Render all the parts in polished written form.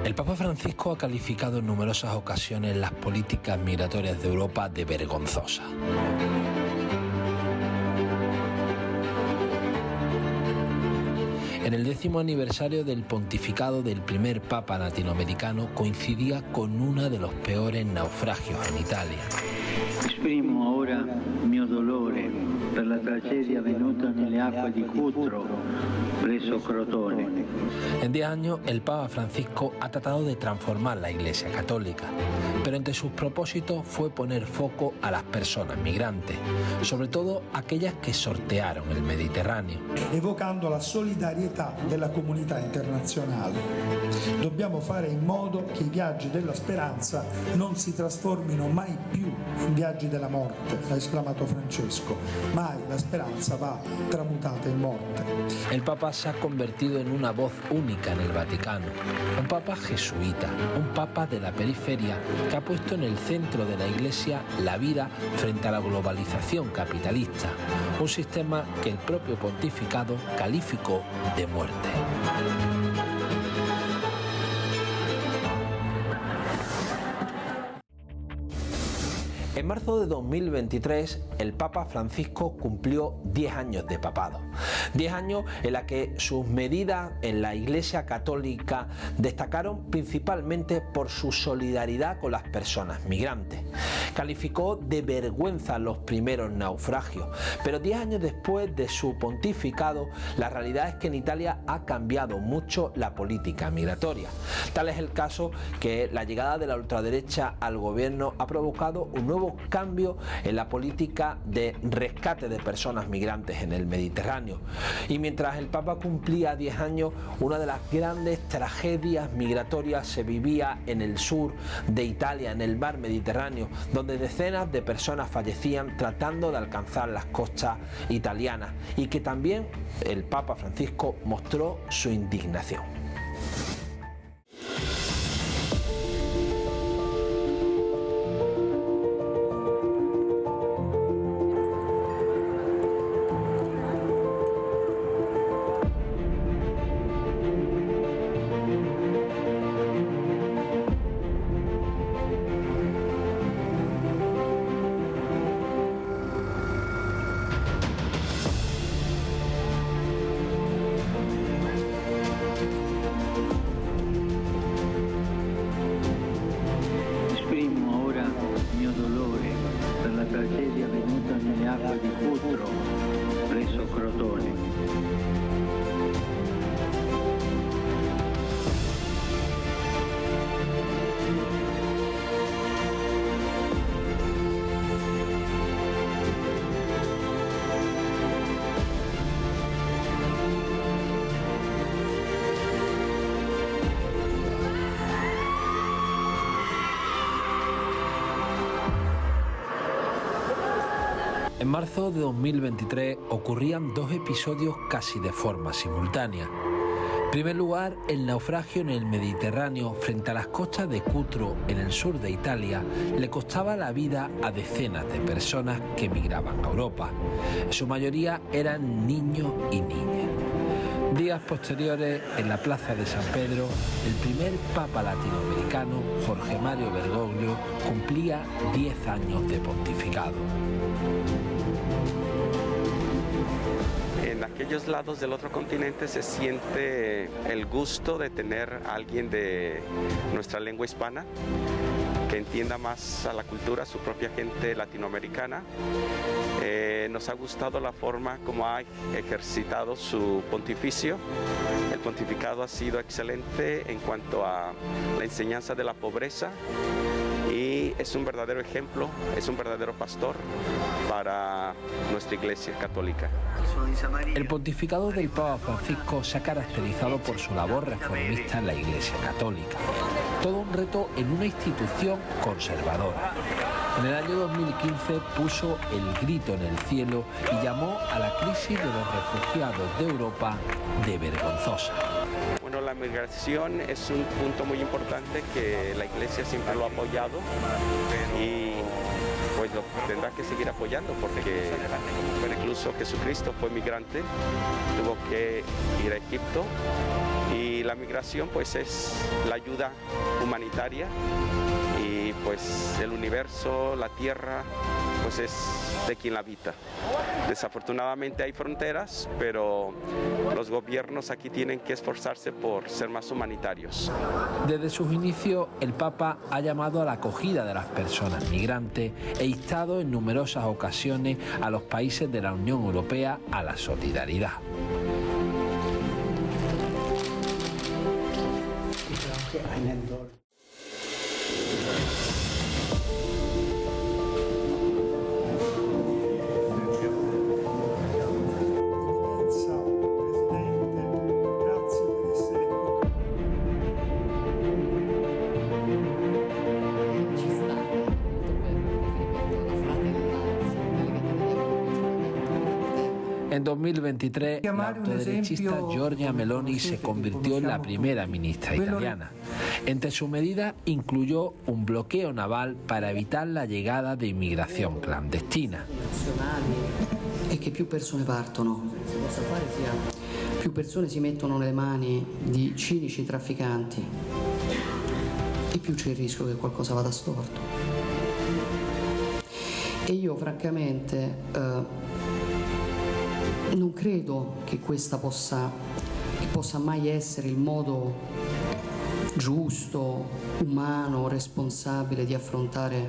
El Papa Francisco ha calificado en numerosas ocasiones las políticas migratorias de Europa de vergonzosas. En el 10º aniversario del pontificado del primer Papa latinoamericano coincidía con uno de los peores naufragios en Italia. Esprimo ahora mio dolore per la tragedia avvenuta nelle acque di Cutro, presso Crotone. En 10 años, el Papa Francisco ha tratado de transformar la Iglesia Católica, pero entre sus propósitos fue poner foco a las personas migrantes, sobre todo aquellas che sortearon il Mediterraneo. Evocando la solidarietà della comunità internazionale. Dobbiamo fare in modo che i viaggi della speranza non si trasformino mai più in viaggi della morte, ha esclamato Francesco. Mai la speranza va tramutata in morte. El Papa se ha convertido en una voz única en el Vaticano, un Papa jesuita, un Papa de la periferia que ha puesto en el centro de la Iglesia la vida frente a la globalización capitalista, un sistema que el propio pontificado calificó de muerte. En marzo de 2023, el Papa Francisco cumplió 10 años de papado. 10 años en la que sus medidas en la Iglesia Católica destacaron principalmente por su solidaridad con las personas migrantes. Calificó de vergüenza los primeros naufragios, pero 10 años después de su pontificado, la realidad es que en Italia ha cambiado mucho la política migratoria. Tal es el caso que la llegada de la ultraderecha al gobierno ha provocado un nuevo cambio en la política de rescate de personas migrantes en el Mediterráneo. Y mientras el Papa cumplía 10 años, una de las grandes tragedias migratorias se vivía en el sur de Italia, en el mar Mediterráneo, donde decenas de personas fallecían tratando de alcanzar las costas italianas, y que también el Papa Francisco mostró su indignación. En marzo de 2023 ocurrían dos episodios casi de forma simultánea. En primer lugar, el naufragio en el Mediterráneo frente a las costas de Cutro, en el sur de Italia, le costaba la vida a decenas de personas que migraban a Europa. En su mayoría eran niños y niñas. Días posteriores, en la plaza de San Pedro, el primer Papa latinoamericano, Jorge Mario Bergoglio, cumplía 10 años de pontificado. En aquellos lados del otro continente se siente el gusto de tener a alguien de nuestra lengua hispana que entienda más a la cultura, a su propia gente latinoamericana. Nos ha gustado la forma como ha ejercitado su pontificio. El pontificado ha sido excelente en cuanto a la enseñanza de la pobreza y es un verdadero ejemplo, es un verdadero pastor para nuestra Iglesia Católica. El pontificado del Papa Francisco se ha caracterizado por su labor reformista en la Iglesia Católica. Todo un reto en una institución conservadora. En el año 2015 puso el grito en el cielo y llamó a la crisis de los refugiados de Europa de vergonzosa. Bueno, la migración es un punto muy importante que la Iglesia siempre lo ha apoyado y pues lo tendrá que seguir apoyando porque incluso Jesucristo fue migrante, tuvo que ir a Egipto y Y la migración pues es la ayuda humanitaria y pues el universo, la tierra, pues es de quien la habita. Desafortunadamente hay fronteras, pero los gobiernos aquí tienen que esforzarse por ser más humanitarios. Desde sus inicios, el Papa ha llamado a la acogida de las personas migrantes e instado en numerosas ocasiones a los países de la Unión Europea a la solidaridad. En 2023, la autoderechista Giorgia Meloni se convirtió en la primera ministra italiana. Entre sus medidas incluyó un bloqueo naval para evitar la llegada de inmigración clandestina. E che più persone partono, più persone si mettono nelle mani di cinici trafficanti e più c'è il rischio che qualcosa vada storto. E io francamente non credo che questa possa mai essere il modo giusto, umano, responsabile di affrontare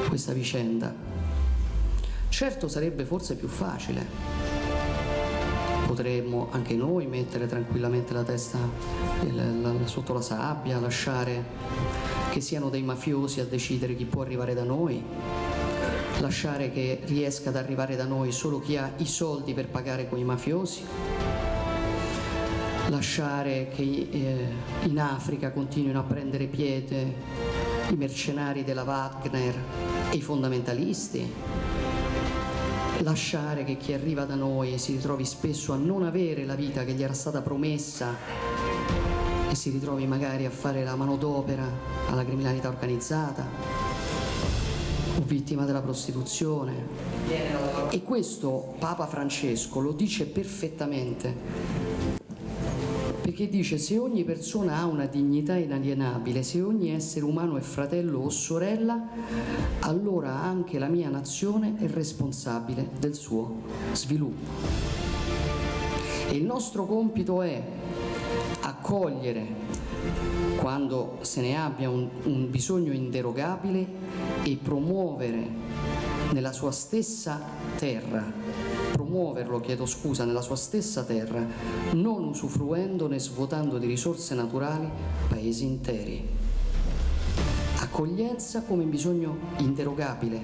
questa vicenda. Certo sarebbe forse più facile, potremmo anche noi mettere tranquillamente la testa sotto la sabbia, lasciare che siano dei mafiosi a decidere chi può arrivare da noi, lasciare che riesca ad arrivare da noi solo chi ha i soldi per pagare quei mafiosi, lasciare che in Africa continuino a prendere piede i mercenari della Wagner e i fondamentalisti, lasciare che chi arriva da noi si ritrovi spesso a non avere la vita che gli era stata promessa e si ritrovi magari a fare la manodopera alla criminalità organizzata o vittima della prostituzione. E questo Papa Francesco lo dice perfettamente, perché dice: se ogni persona ha una dignità inalienabile, se ogni essere umano è fratello o sorella, allora anche la mia nazione è responsabile del suo sviluppo. E il nostro compito è accogliere quando se ne abbia un bisogno inderogabile e promuovere nella sua stessa terra, nella sua stessa terra, non usufruendo né svuotando di risorse naturali paesi interi. Accoglienza come bisogno inderogabile,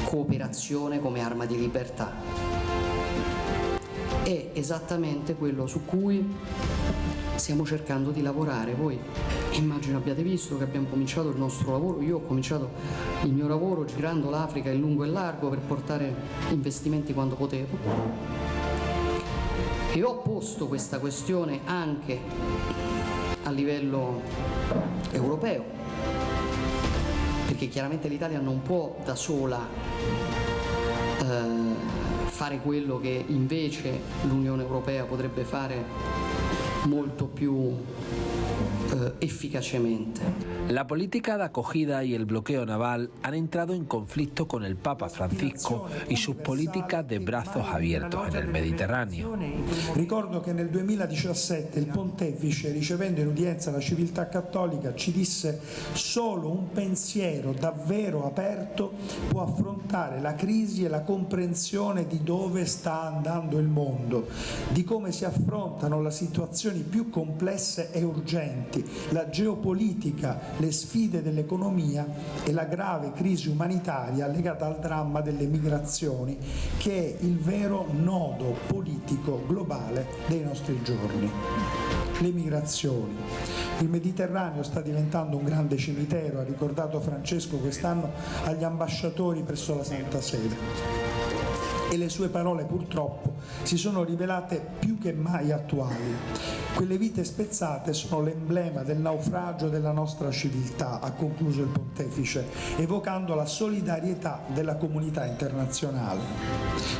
cooperazione come arma di libertà. È esattamente quello su cui stiamo cercando di lavorare. Voi immagino abbiate visto che abbiamo cominciato il nostro lavoro, io ho cominciato il mio lavoro girando l'Africa in lungo e largo per portare investimenti quando potevo, e ho posto questa questione anche a livello europeo, perché chiaramente l'Italia non può da sola fare quello che invece l'Unione Europea potrebbe fare molto più efficacemente. La política de acogida y el bloqueo naval han entrado en conflicto con el Papa Francisco y sus políticas de brazos abiertos en el Mediterraneo. Ricordo che nel 2017 il pontefice, ricevendo in udienza la civiltà cattolica, ci disse: solo un pensiero davvero aperto può affrontare la crisi e la comprensione di dove sta andando il mondo, di come si affrontano le situazioni più complesse e urgenti, la geopolitica, le sfide dell'economia e la grave crisi umanitaria legata al dramma delle migrazioni, che è il vero nodo politico globale dei nostri giorni. Le migrazioni. Il Mediterraneo sta diventando un grande cimitero, ha ricordato Francesco quest'anno agli ambasciatori presso la Santa Sede. e le sue parole purtroppo si sono rivelate più che mai attuali. Quelle vite spezzate sono l'emblema del naufragio della nostra civiltà, ha concluso il pontefice, evocando la solidarietà della comunità internazionale.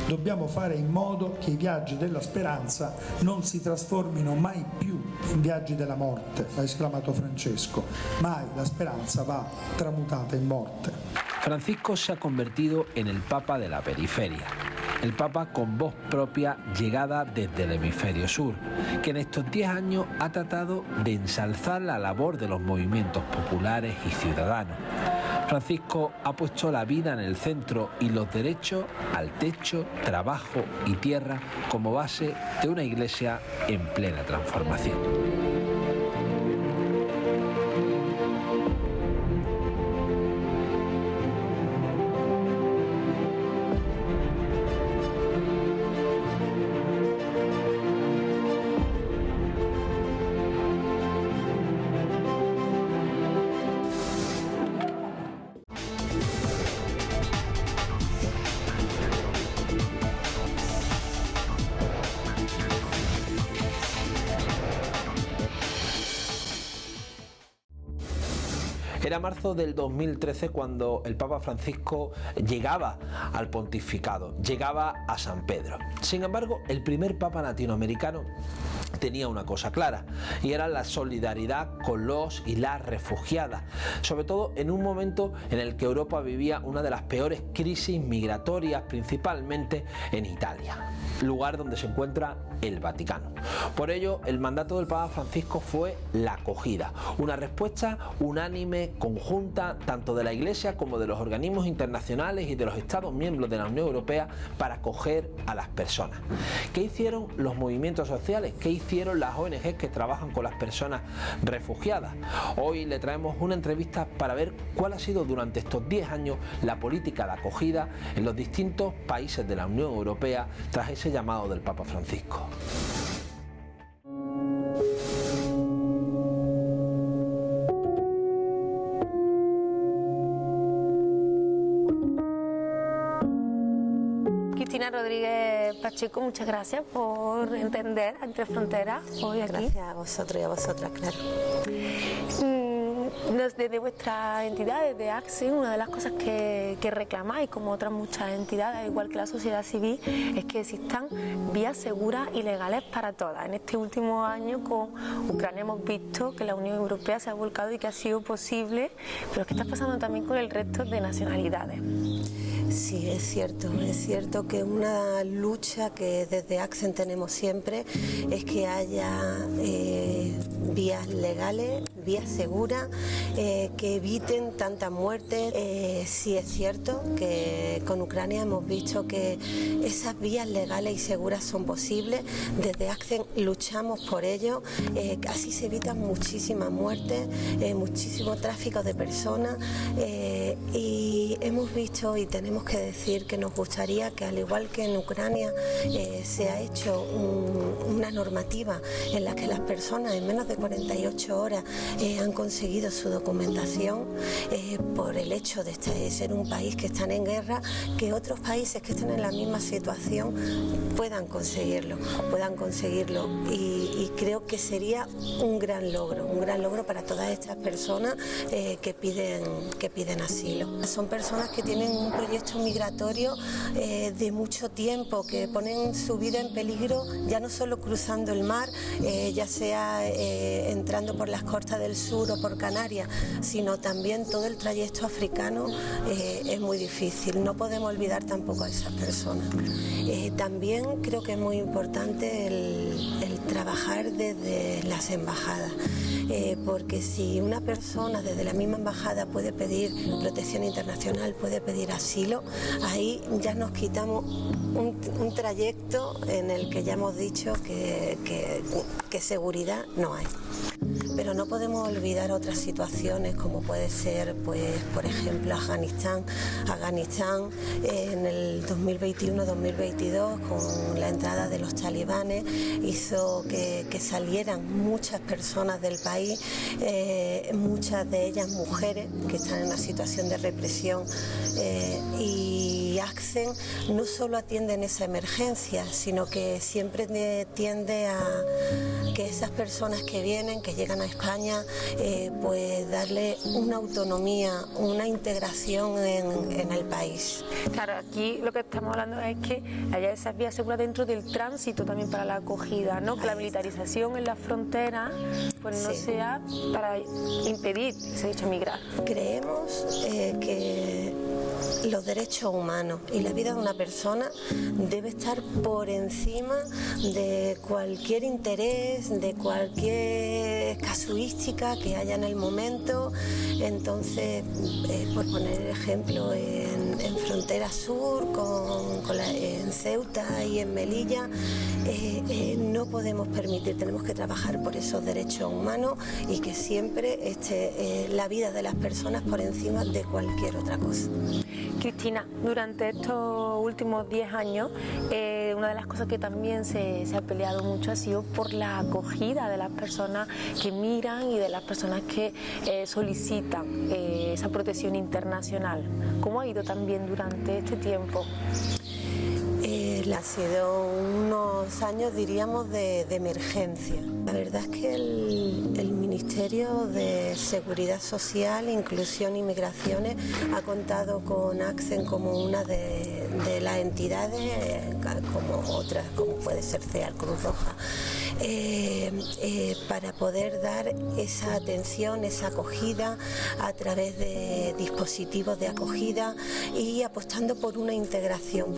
Dobbiamo fare in modo che i viaggi della speranza non si trasformino mai più in viaggi della morte, ha esclamato Francesco. Mai la speranza va tramutata in morte. Francisco se ha convertido en el Papa de la periferia. El Papa con voz propia llegada desde el hemisferio sur, que en estos 10 años ha tratado de ensalzar la labor de los movimientos populares y ciudadanos. Francisco ha puesto la vida en el centro y los derechos al techo, trabajo y tierra como base de una iglesia en plena transformación. Era marzo del 2013 cuando el Papa Francisco llegaba al pontificado, llegaba a San Pedro. Sin embargo, el primer Papa latinoamericano tenía una cosa clara, y era la solidaridad con los y las refugiadas, sobre todo en un momento en el que Europa vivía una de las peores crisis migratorias, principalmente en Italia, lugar donde se encuentra el Vaticano. Por ello, el mandato del Papa Francisco fue la acogida, una respuesta unánime, conjunta, tanto de la Iglesia como de los organismos internacionales y de los Estados miembros de la Unión Europea para acoger a las personas. ¿Qué hicieron los movimientos sociales? ¿Qué hicieron las ONG que trabajan con las personas refugiadas? Hoy le traemos una entrevista para ver cuál ha sido durante estos 10 años la política de acogida en los distintos países de la Unión Europea tras ese llamado del Papa Francisco. Cristina Rodríguez Pacheco, muchas gracias por entender Entre Fronteras hoy aquí. Gracias a vosotros y a vosotras, claro. Desde vuestra entidad, desde ACCEN, una de las cosas que reclamáis, como otras muchas entidades, igual que la sociedad civil, es que existan vías seguras y legales para todas. En este último año con Ucrania hemos visto que la Unión Europea se ha volcado y que ha sido posible, pero ¿qué está pasando también con el resto de nacionalidades? Sí, es cierto que una lucha que desde ACCEN tenemos siempre es que haya vías legales, vías seguras, que eviten tantas muertes. Sí es cierto que con Ucrania hemos visto que esas vías legales y seguras son posibles. Desde ACCEN luchamos por ello, así se evitan muchísimas muertes, muchísimo tráfico de personas, y hemos visto y tenemos que decir que nos gustaría que, al igual que en Ucrania, se ha hecho una normativa en la que las personas en menos de 48 horas han conseguido su documentación, por el hecho de ser un país que están en guerra, que otros países que estén en la misma situación puedan conseguirlo y creo que sería un gran logro para todas estas personas que piden asilo. Son personas que tienen un proyecto migratorio de mucho tiempo, que ponen su vida en peligro, ya no solo cruzando el mar, ya sea entrando por las costas del sur o por Canarias, sino también todo el trayecto africano. Es muy difícil, no podemos olvidar tampoco a esas personas. También creo que es muy importante el trabajar desde las embajadas, porque si una persona desde la misma embajada puede pedir protección internacional, puede pedir asilo, ahí ya nos quitamos un trayecto en el que ya hemos dicho que seguridad no hay. Pero no podemos olvidar otras situaciones, como puede ser, pues, por ejemplo, Afganistán en el 2021-2022, con la entrada de los talibanes, hizo que salieran muchas personas del país, muchas de ellas mujeres que están en una situación de represión, y ACCEN ACCEN no solo atiende en esa emergencia, sino que siempre tiende a que esas personas que vienen, que llegan a España, pues darle una autonomía, una integración en el país. Claro, aquí lo que estamos hablando es que haya esas vías seguras dentro del tránsito también para la acogida, ¿no? Que la militarización en la frontera pues no sea para impedir que se dicha migrar. Creemos que los derechos humanos y la vida de una persona debe estar por encima de cualquier interés, de cualquier casuística que haya en el momento. Entonces, por poner ejemplo, en Frontera Sur, en Ceuta y en Melilla, no podemos permitir, tenemos que trabajar por esos derechos humanos y que siempre esté la vida de las personas por encima de cualquier otra cosa. Cristina, durante estos últimos 10 años, una de las cosas que también se ha peleado mucho ha sido por la acogida de las personas que migran y de las personas que solicitan esa protección internacional. ¿Cómo ha ido también durante este tiempo? Ha sido unos años, diríamos, de emergencia. La verdad es que el Ministerio de Seguridad Social, Inclusión y Migraciones ha contado con ACCEN como una de las entidades, como otras, como puede ser CEAL, Cruz Roja, para poder dar esa atención, esa acogida a través de dispositivos de acogida y apostando por una integración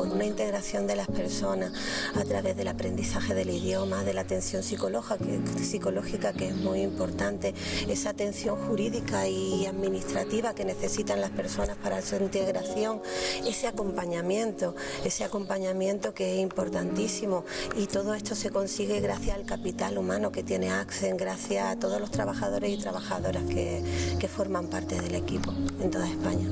de las personas a través del aprendizaje del idioma, de la atención psicológica, que es muy importante, esa atención jurídica y administrativa que necesitan las personas para su integración, ese acompañamiento que es importantísimo, y todo esto se consigue gracias al capital humano que tiene ACCEN, gracias a todos los trabajadores y trabajadoras que forman parte del equipo en toda España.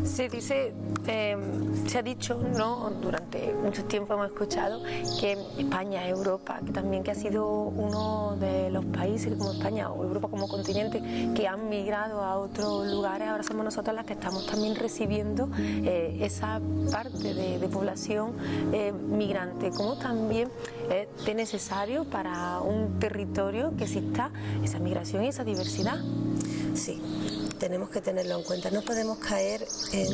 Se ha dicho, ¿no? Durante mucho tiempo hemos escuchado que España, Europa, que ha sido uno de los países como España o Europa como continente que han migrado a otros lugares. Ahora somos nosotros las que estamos también recibiendo esa parte de población migrante. ¿Cómo también es necesario para un territorio que exista esa migración y esa diversidad? Sí, tenemos que tenerlo en cuenta. No podemos caer en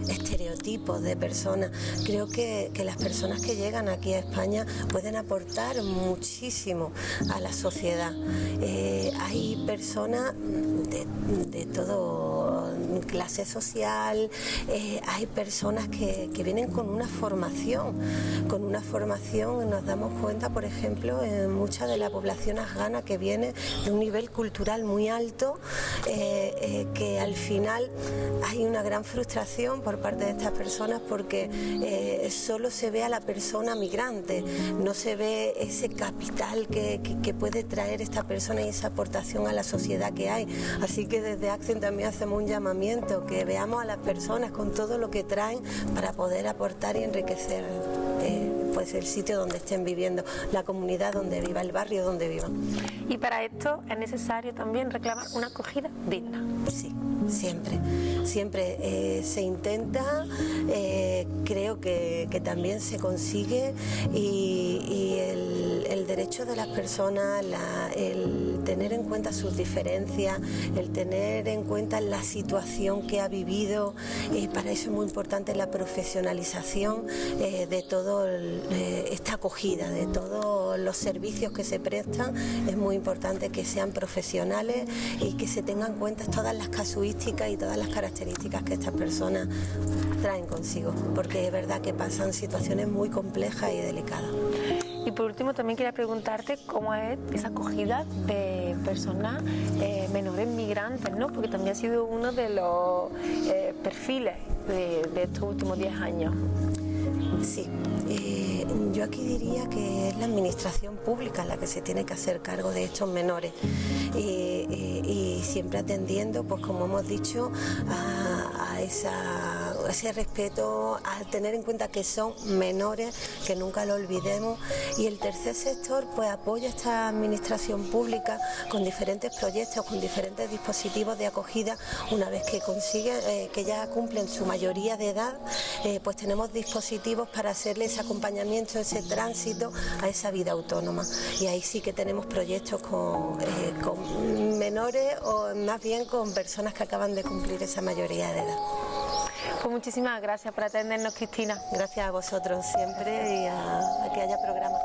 estereotipos de personas. Creo que las personas que llegan aquí a España pueden aportar muchísimo a la sociedad. Hay personas de todo clase social, hay personas que vienen con una formación. Nos damos cuenta, por ejemplo, en mucha de la población afgana que viene de un nivel cultural muy alto, que al final hay una gran frustración por parte de estas personas porque solo se ve a la persona migrante, no se ve ese capital que puede traer esta persona y esa aportación a la sociedad que hay. Así que desde ACCEN también hacemos un llamamiento, que veamos a las personas con todo lo que traen para poder aportar y enriquecer pues el sitio donde estén viviendo, la comunidad donde viva, el barrio donde vivan. Y para esto es necesario también reclamar una acogida digna. Sí, siempre se intenta, creo que también se consigue, y el derecho de las personas, el tener en cuenta sus diferencias, el tener en cuenta la situación que ha vivido, para eso es muy importante la profesionalización de todo esta acogida, de todos los servicios que se prestan. Es muy importante que sean profesionales y que se tengan en cuenta todas las casuísticas y todas las características que estas personas traen consigo, porque es verdad que pasan situaciones muy complejas y delicadas. Y por último también quería preguntarte cómo es esa acogida de personas menores migrantes, ¿no? Porque también ha sido uno de los perfiles de estos últimos 10 años. Sí, yo aquí diría que es la administración pública la que se tiene que hacer cargo de estos menores y siempre atendiendo, pues como hemos dicho, a esa ese respeto, al tener en cuenta que son menores, que nunca lo olvidemos. Y el tercer sector pues apoya esta administración pública con diferentes proyectos, con diferentes dispositivos de acogida. Una vez que consiguen, que ya cumplen su mayoría de edad, pues tenemos dispositivos para hacerle ese acompañamiento, ese tránsito a esa vida autónoma. Y ahí sí que tenemos proyectos con menores o más bien con personas que acaban de cumplir esa mayoría de edad. Pues muchísimas gracias por atendernos, Cristina. Gracias a vosotros siempre y a que haya programa.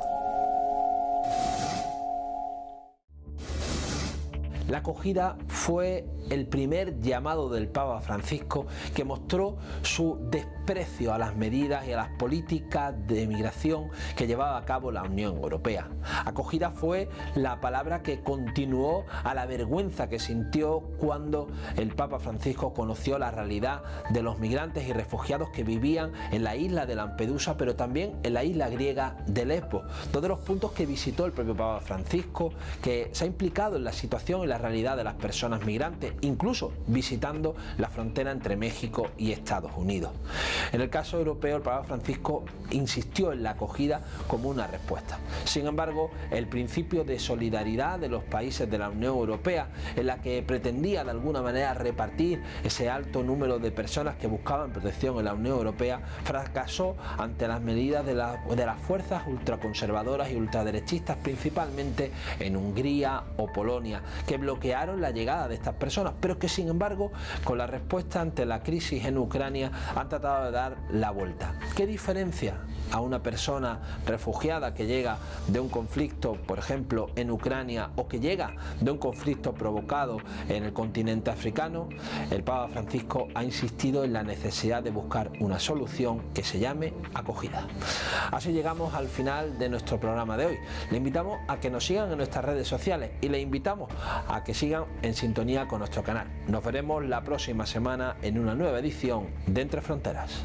La acogida fue el primer llamado del Papa Francisco que mostró su desprecio a las medidas y a las políticas de migración que llevaba a cabo la Unión Europea. Acogida fue la palabra que continuó a la vergüenza que sintió cuando el Papa Francisco conoció la realidad de los migrantes y refugiados que vivían en la isla de Lampedusa, pero también en la isla griega de Lesbos, dos de los puntos que visitó el propio Papa Francisco, que se ha implicado en la situación y la realidad de las personas migrantes, incluso visitando la frontera entre México y Estados Unidos. En el caso europeo, el Papa Francisco insistió en la acogida como una respuesta. Sin embargo, el principio de solidaridad de los países de la Unión Europea, en la que pretendía de alguna manera repartir ese alto número de personas que buscaban protección en la Unión Europea, fracasó ante las medidas de las fuerzas ultraconservadoras y ultraderechistas, principalmente en Hungría o Polonia, que bloquearon la llegada de estas personas, pero que sin embargo, con la respuesta ante la crisis en Ucrania, han tratado de dar la vuelta. ¿Qué diferencia a una persona refugiada que llega de un conflicto, por ejemplo, en Ucrania, o que llega de un conflicto provocado en el continente africano? El Papa Francisco ha insistido en la necesidad de buscar una solución que se llame acogida. Así llegamos al final de nuestro programa de hoy. Le invitamos a que nos sigan en nuestras redes sociales y le invitamos a que sigan en sintonía con nuestro canal. Nos veremos la próxima semana en una nueva edición de Entre Fronteras.